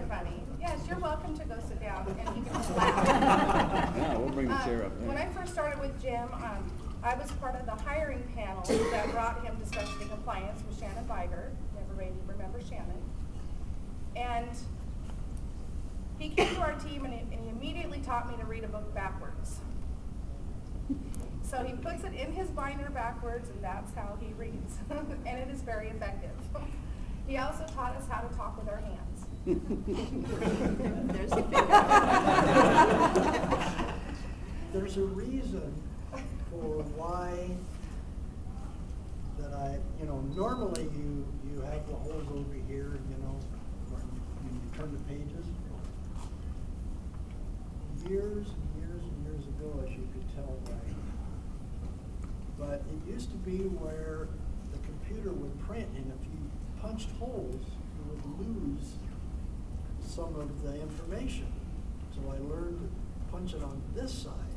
funny. Yes, you're welcome to go sit down and you can just laugh. Yeah, we'll bring the chair up there. When I first started with Jim, I was part of the hiring panel that brought him to specialty compliance with Shannon Viger. Everybody remember Shannon. And he came to our team and he immediately taught me to read a book backwards. So he puts it in his binder backwards, and that's how he reads. And it is very effective. He also taught us how to talk with our hands. There's a reason for why that normally you have the holes over here, when you turn the pages. Years and years and years ago, as you could tell by, but it used to be where the computer would print, and if you punched holes, you would lose some of the information. So I learned to punch it on this side,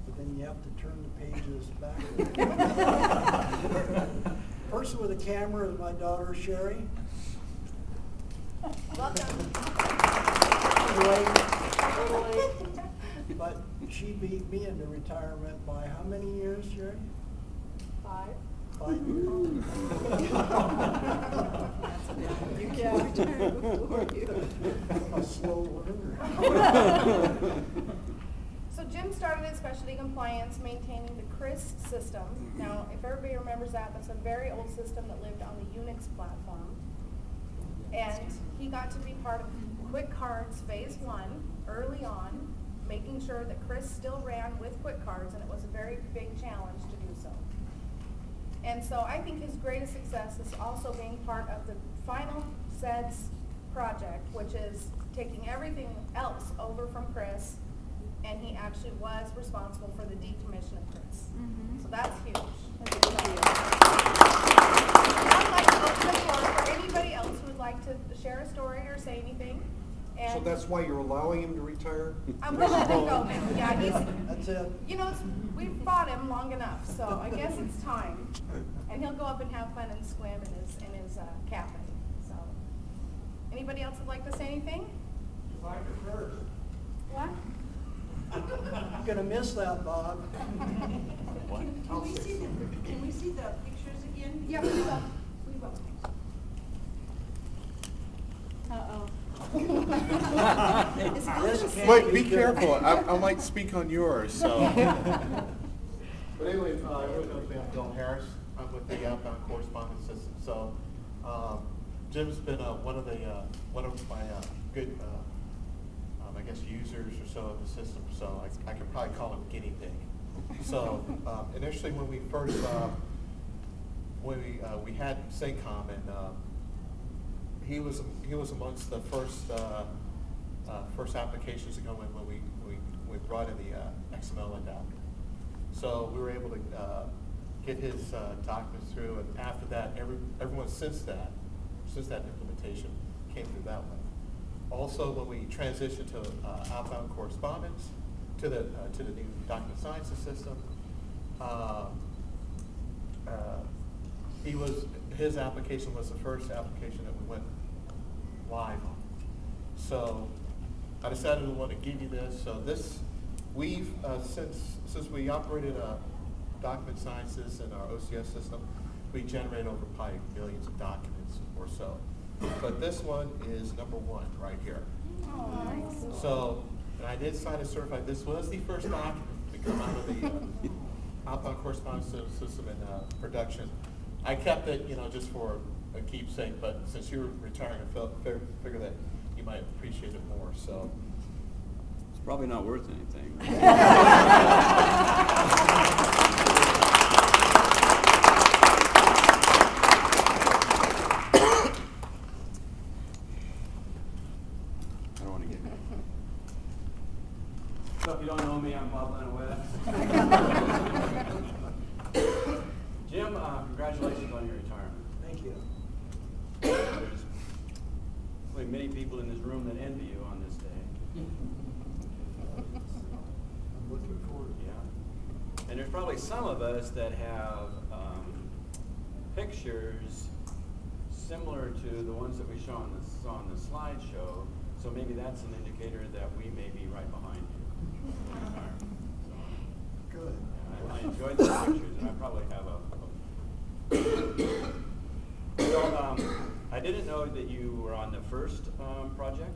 but then you have to turn the pages backwards. Person with a camera is my daughter, Sherry. Welcome. But she beat me into retirement by how many years, Sherry? 5. 5 years. You can't retire before you. A slow learner. So Jim started in specialty compliance maintaining the CRIS system. Now, if everybody remembers that, that's a very old system that lived on the Unix platform. And he got to be part of QuickCards Phase 1 early on, making sure that CRIS still ran with QuickCards, and it was a very big challenge to do so. And so I think his greatest success is also being part of the final SEDS project, which is taking everything else over from CRIS, and he actually was responsible for the decommission of CRIS. So that's huge. I'd like to open the floor for anybody else who would like to share a story or say anything. And So that's why you're allowing him to retire? I'm willing to go now. Yeah, he's, That's it. we've fought him long enough, so I guess it's time. And he'll go up and have fun and swim in his cabin. So, anybody else would like to say anything? Like it first. What? I'm gonna miss that, Bob. Can we see the pictures again? Yeah, we will. We will. Uh-oh. Wait, be careful. I might speak on yours, so. But anyway, everyone knows me. I'm Bill Harris. I'm with the Outbound Correspondence System. So, Jim's been one of my good, I guess, users or so of the system. So I could probably call him guinea pig. So initially, when we first we had SACOM, and he was amongst the first applications to go in when we brought in the XML adapter. So we were able to get his documents through, and after that, everyone since that implementation came through that way. Also, when we transitioned to outbound correspondence, to the new document sciences system, his application was the first application that we went live on. So I decided we want to give you this. So we've since we operated document sciences in our OCS system, we generate over probably millions of documents or so. But this one is number 1 right here. Oh, nice. So, and I did sign a certified. This was the first document to come out of the outbound correspondence system in production. I kept it, just for a keepsake. But since you're retiring, I figured that you might appreciate it more. So, It's probably not worth anything. I don't want to get So if you don't know me, I'm Bob Lenowitz. Jim, congratulations on your retirement. Thank you. There's probably many people in this room that envy you on this day. I'm looking forward to it. Yeah. And there's probably some of us that have pictures similar to the ones that we show on this on the slideshow, so maybe that's an indicator that we may be right behind you. Good. I enjoyed the pictures, and I probably have So, I didn't know that you were on the first project,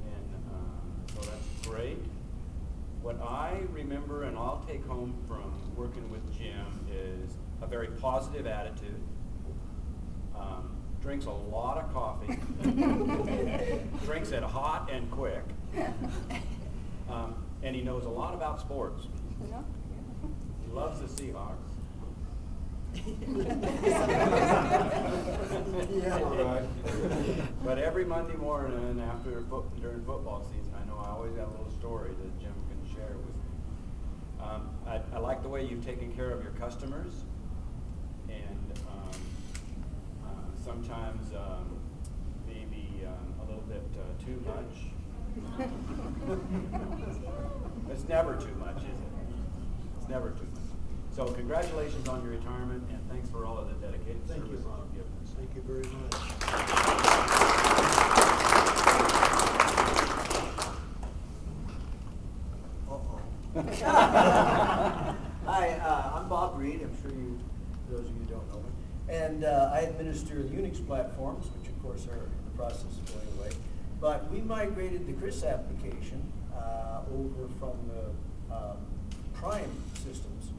and so that's great. What I remember and I'll take home from working with Jim is a very positive attitude, drinks a lot of coffee, drinks it hot and quick, and he knows a lot about sports. He loves the Seahawks. But every Monday morning during football season, I know I always got a little story that Jim can share with me. I like the way you've taken care of your customers, and sometimes maybe a little bit too much. It's never too much, is it? It's never too much. So congratulations on your retirement, and thanks for all of the dedicated Thank you. service you've given us. Thank you very much. Hi, I'm Bob Reed. I'm sure you, those of you who don't know me. And I administer the Unix platforms, which of course are in the process of going away. But we migrated the CRIS application over from the Prime systems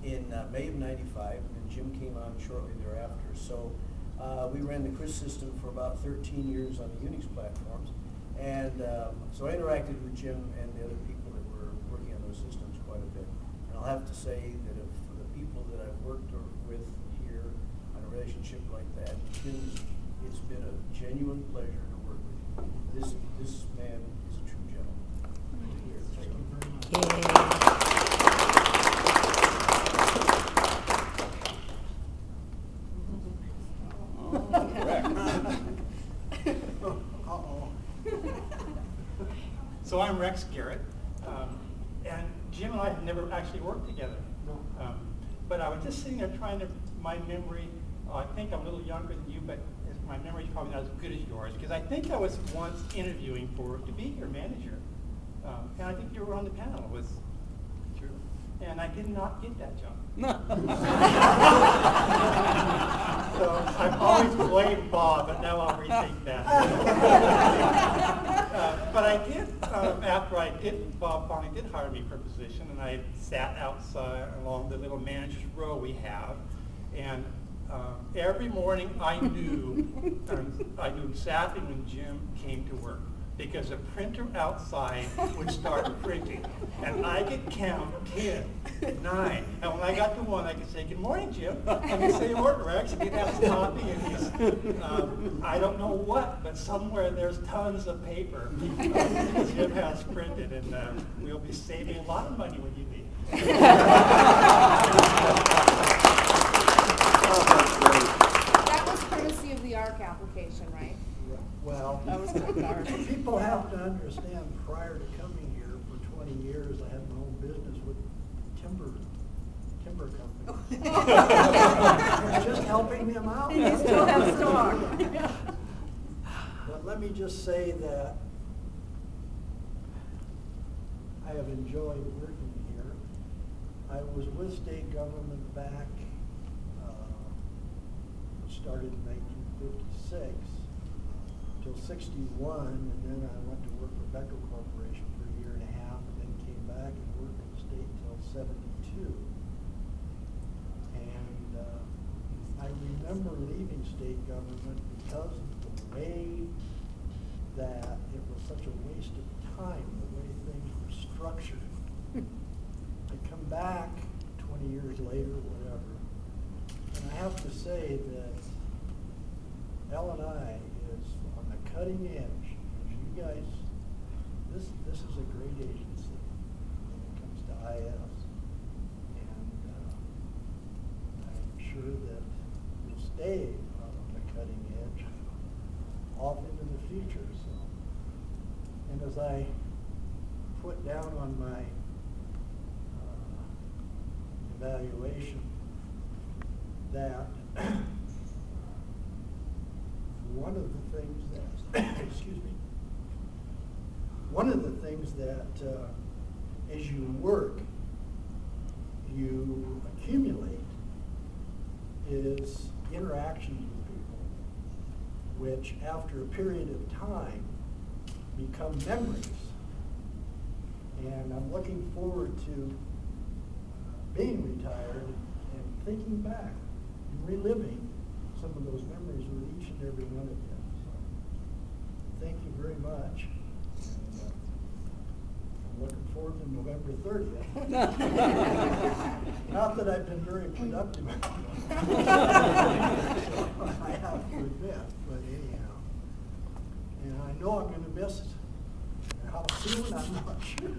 in May of '95, and Jim came on shortly thereafter. So we ran the CRIS system for about 13 years on the Unix platforms. And so I interacted with Jim and the other people that were working on those systems quite a bit. And I'll have to say that for the people that I've worked with here on a relationship like that, it's been a genuine pleasure to work with you. This man is a true gentleman. Thank you very much. Uh-oh. So I'm Rex Garrett, and Jim and I have never actually worked together. But I was just sitting there trying to, my memory, I think I'm a little younger than you, but my memory is probably not as good as yours, because I think I was once interviewing to be your manager. And I think you were on the panel with Drew, and I did not get that job. So I've always blamed Bob, but now I'll rethink that. But I did, after Bob finally did hire me for a position, and I sat outside along the little manager's row we have, and every morning I knew exactly when Jim came to work, because a printer outside would start printing, and I could count 10, 9, and when I got to 1, I could say, "Good morning, Jim." Let me say, "Morning, Rex." And he'd have his coffee, and he's, I don't know what, but somewhere there's tons of paper Jim has printed, and we'll be saving a lot of money when you leave. That was courtesy of the ARC application, right? Well, That was good, Art. people have to understand, prior to coming here for 20 years, I had my own business with timber company. Just helping them out. And you still have stock. But let me just say that I have enjoyed working here. I was with state government back, started in 1956 till '61, and then I went to work for Becker Corporation for a year and a half, and then came back and worked in the state till '72. And I remember leaving state government because of the way that it was such a waste of time, the way things were structured. I come back 20 years later, whatever, and I have to say that L&I is on the cutting edge. You guys, this is a great agency when it comes to IS, and I'm sure that you'll stay on the cutting edge off into the future. So, and as I put down on my evaluation that one of the things that, excuse me, one of the things that as you work, you accumulate is interactions with people, which after a period of time become memories. And I'm looking forward to being retired and thinking back and reliving some of those memories with each and every one of you. So, thank you very much. And, I'm looking forward to November 30th. Not that I've been very productive. I have to admit, but anyhow. And I know I'm going to miss it. How soon, I'm not sure.